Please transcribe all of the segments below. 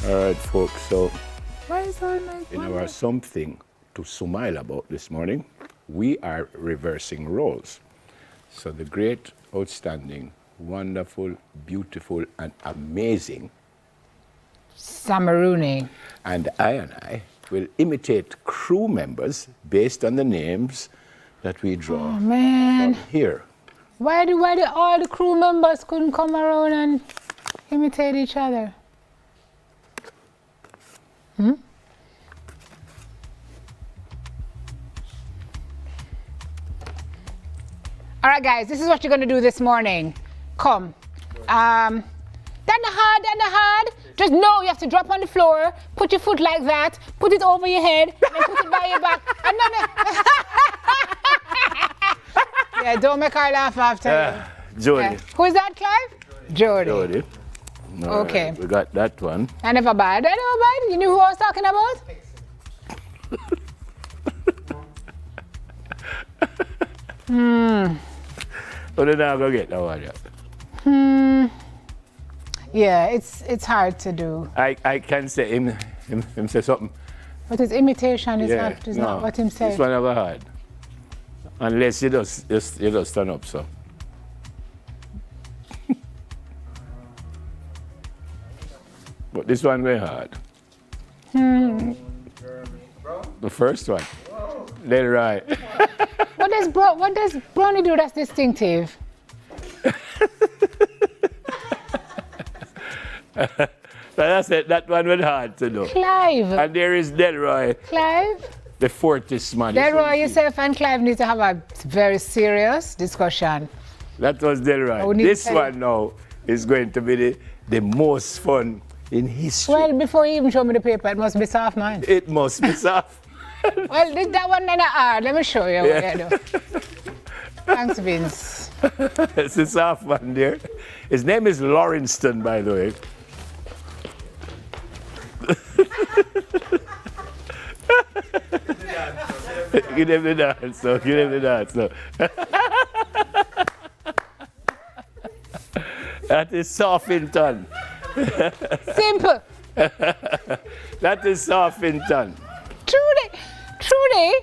All right, folks, so Why is all my in our something to smile about this morning, we are reversing roles. So the great, outstanding, wonderful, beautiful, and amazing Samarooney. and I will imitate crew members based on the names that we draw Oh man. from here. Why do all the crew members couldn't come around and imitate each other? All right, guys, this is what you're going to do this morning. Come. Down the hard. Just know you have to drop on the floor, put your foot like that, put it over your head, and put it by your back. And then yeah, don't make her laugh after. Jordie. Yeah. Who is that, Clive? Jordie. Jordie. All Okay. right, we got that one. I never bad. You knew who I was talking about? So then I'll go get that one. Yeah. Yeah, it's hard to do. I can say him say something. But his imitation is Yeah, not what him This said. one never hard. Unless you just turn up, so. But this one very hard. The first one. Delroy. What does Brownie do that's distinctive? That's it. That one was hard to do. Clive. And there is Delroy, Clive. the Fortis man. Delroy, yourself and Clive need to have a very serious discussion. That was Delroy. This one now is going to be the most fun in history. Well, before you even show me the paper, it must be soft, man. It must be soft. Well, that one then hard. Let me show you what you do. Thanks, Vince. It's a soft one there. His name is Lawrenston, by the way. Give him the dance, so give him the dance, so. That is Soffington. Simple. That is Soffington. Trudy,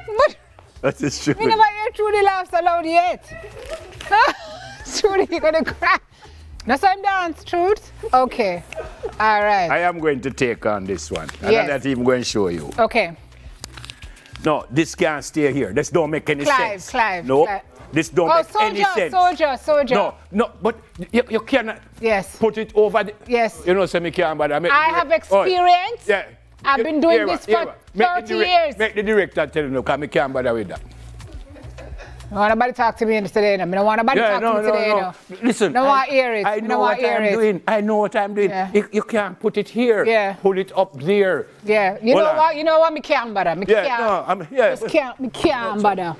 but That is true. we never hear Trudy laugh so loud yet. Trudy, you're gonna cry. That's how I'm dance, Truth? Okay. All right. I am going to take on this one. I'm Yes. not even going to show you. Okay. No, this can't stay here. This don't make any sense. Clive. No, Clive. this don't make any sense. Soldier. No, but you cannot Yes. put it over the... Yes. You know, so me can't bother. I have experience. Yeah. I've been doing this for 30 years. Make the director tell him, no, because me can't bother with that. I don't want nobody talk to me today. I don't want nobody talk to me today. No. Listen, I want to hear it. I know what I'm doing. I know what I'm doing. Yeah. You can't put it here. Yeah. Put it up there. Yeah. You Hold know on. what? You know what? Me can't bother. Me Yeah, can't. no, I'm here. Me can't bother.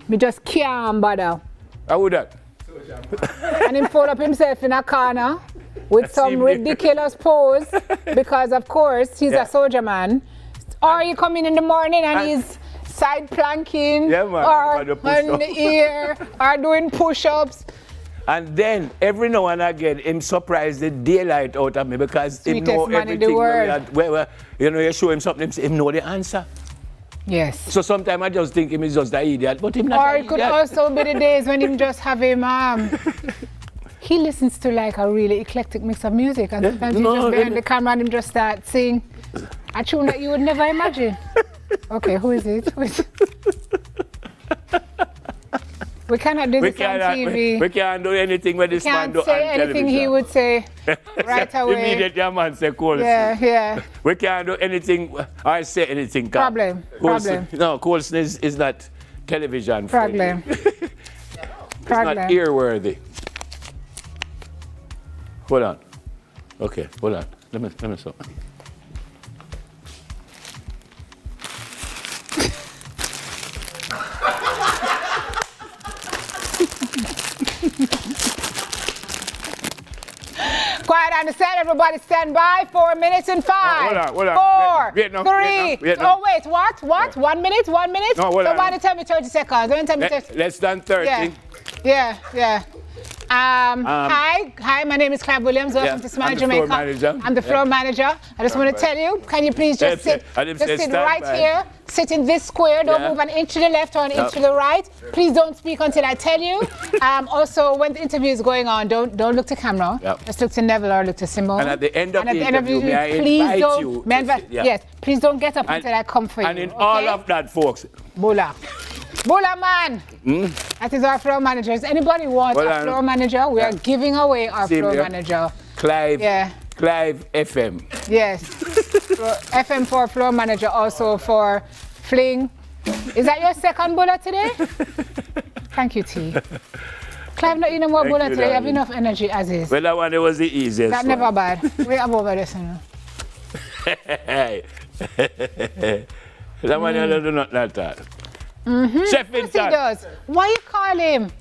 Me just can't bother. How would that? And him fold up himself in a corner with That's some him. ridiculous pose because, of course, he's Yeah. a soldier man. Or you come in the morning and he's side planking Yeah, man. or For the push-up. on the ear or doing push-ups. And then every now and again, him surprise the daylight out of me because he Sweetest know man in the everything. world. Where, you know, you show him something, him know the answer. Yes. So sometimes I just think him is just an idiot, but him not Or an it could idiot. also be the days when him just have him, he listens to like a really eclectic mix of music and sometimes he's just behind the camera and him just start sing a tune that you would never imagine. Okay, who is it? We cannot do this on TV. We can't do anything with this man Can't do say on anything television. he would say right away. Immediately a man say Coles. Yeah. We can't do anything or say anything. Problem. No, Coles is not television Problem. friendly. It's not earworthy. Hold on. Okay, hold on. Let me stop. Quiet on the set, everybody stand by. 4 minutes and 5. Hold on. 4, Vietnam, 3. Vietnam. Oh, wait, what? 1 minute? No, hold on. Somebody tell me 30 seconds. Don't tell me 30. Less than 30. Yeah. Hi, my name is Clive Williams. Welcome to Smile Jamaica. I'm the floor manager. I just want to tell you, can you please just sit right here, sit in this square, don't move an inch to the left or an inch to the right. Please don't speak until I tell you. Also, when the interview is going on, don't look to camera. Just look to Neville or look to Simone. And at the end of the interview, may I invite you? Yes, please don't get up until I come for you. And in all of that, folks. Bula man. That is our floor manager. Does anybody want a floor manager? We are giving away our floor manager. Clive. Yeah. Clive FM. Yes. FM for floor manager, also for fling. Is that your second bula today? Thank you, T. Clive, not eating more bula today. You have enough energy as is. Well, that one was the easiest. That's never bad. We have over this, you know. That one do not like that. Chef in yes, he does. Why you call him?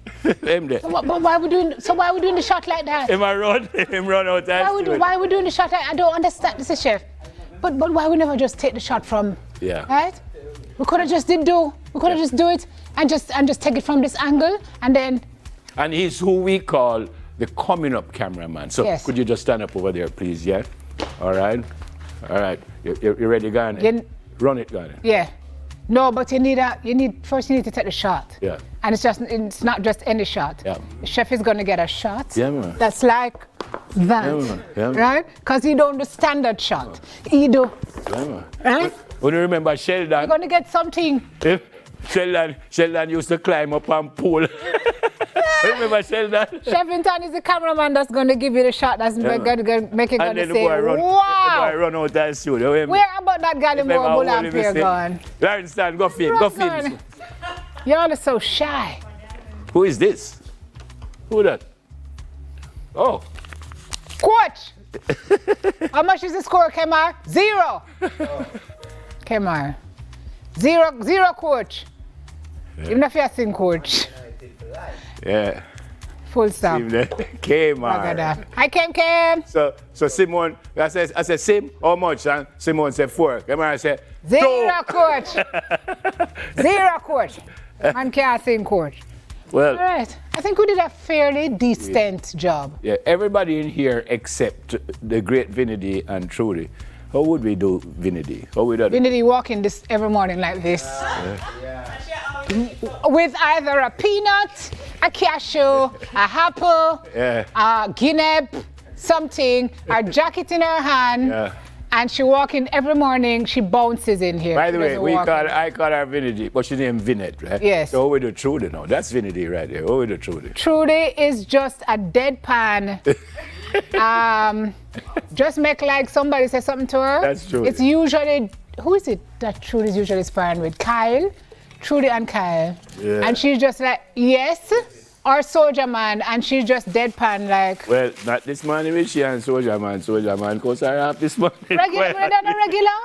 Him there. So why are we doing the shot like that? Him run out there. Why are we doing the shot like that? I don't understand. This is chef. But why we never just take the shot from? Yeah. Right? We could have just just do it and just take it from this angle and then. And he's who we call the coming up cameraman. So could you just stand up over there, please? Yeah. All right. You ready, Ghana? Run it, Ghana. Yeah. No, but you need to take the shot. Yeah. And it's not just any shot. Yeah. The chef is gonna get a shot. Yeah, man. That's like that. Yeah, right? Because he don't do standard shot. He do. Yeah, man. Right? When you remember Sheldon. You're gonna get something. Sheldon used to climb up and pull. Remember Sheldon? Chevington is the cameraman that's going to give you the shot that's going to make it going to say, wow! The boy run out of the studio. Where about that guy more bull and peer gone? Lauren, stand, go film. Y'all are so shy. Who is this? Who that? Oh. Coach! How much is the score, Kemar? 0. Kemar. 0, coach. Even if you're saying coach. Yeah. Full stop. Kemar. Hi, Kem. So Simone, I said, Sim, how much? And Simone said 4. Kemar said 0, coach. 0, coach. Man can't sing coach. Well, all right. I think we did a fairly decent job. Yeah, everybody in here except the great Vinny and Trudy. How would we do Vinny? How would that? Vinny walking this every morning like this. With either a peanut, a cashew, a apple, a guinea, something, a jacket in her hand, and she walking every morning. She bounces in here. By the way, I call her Vinny, but she's named Vinette, right? Yes. So how we do Trudy now? That's Vinny right there. How we do Trudy? Trudy is just a deadpan. Just make like somebody say something to her. That's true. It's usually, who is it that Trudy's usually sparring with? Kyle. Trudy and Kyle. Yeah. And she's just like, yes, or Soldier Man, and she's just deadpan like. Well, not this morning with she and Soldier Man cause her up this morning. Regular?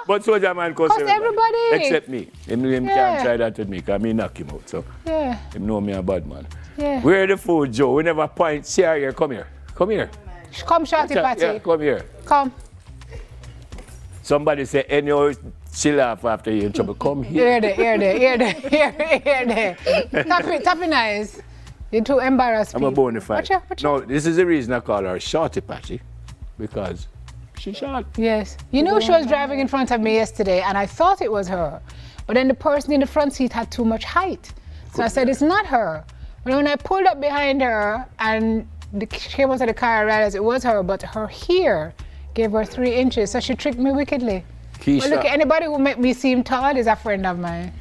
But Soldier Man cause everybody. Except me. Him can't try that with me, because me knock him out. So him know me a bad man. Yeah. Where the food, Joe? We never point. See her here, come here. Come here. Come, Shorty Patty. Yeah, come here. Come. Somebody say, anyhow, she laugh after you in trouble. Come here. Here there. Tap it nice. You're too embarrassed. I'm a bona fide. Watch No, this is the reason I call her Shorty Patty, because she's short. Yes. You know, she was driving in front of me yesterday, and I thought it was her. But then the person in the front seat had too much height. So I said, it's not her. But when I pulled up behind her, and she came out of the car, I realized it was her, but her hair gave her 3 inches, so she tricked me wickedly. Keisha. Well, look, anybody who make me seem tall is a friend of mine.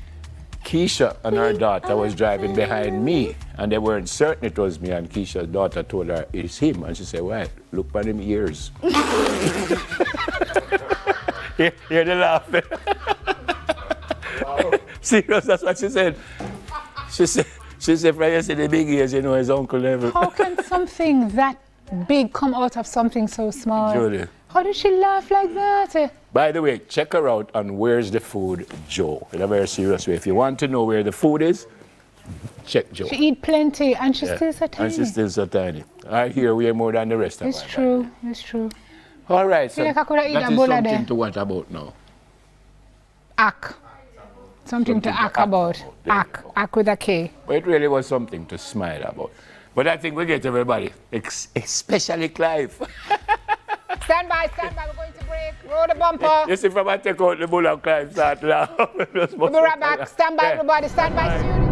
Keisha and her daughter was driving behind me, and they weren't certain it was me, and Keisha's daughter told her, it's him, and she said, why? Look at him ears. Hear the laugh. Serious, that's what she said. She said, from yesterday, the big ears, you know, his uncle never. How can something that big come out of something so small? Jordie. How did she laugh like that? By the way, check her out on Where's the Food, Joe, in a very serious way. If you want to know where the food is, check Joe. She eat plenty, and she's still so tiny. And she's still so tiny. I hear we are more than the rest of us. It's true, it's true. All right, so like I could have eaten that a is bowl of something them. to what about now? Ack. Something to ack about. Ack with a K. But it really was something to smile about. But I think we get everybody, especially Clive. Stand by, we're going to break. Roll the bumper. You see, if I take out the bull and Clive start now. We'll be right back. Stand by, everybody. Stand by, studio.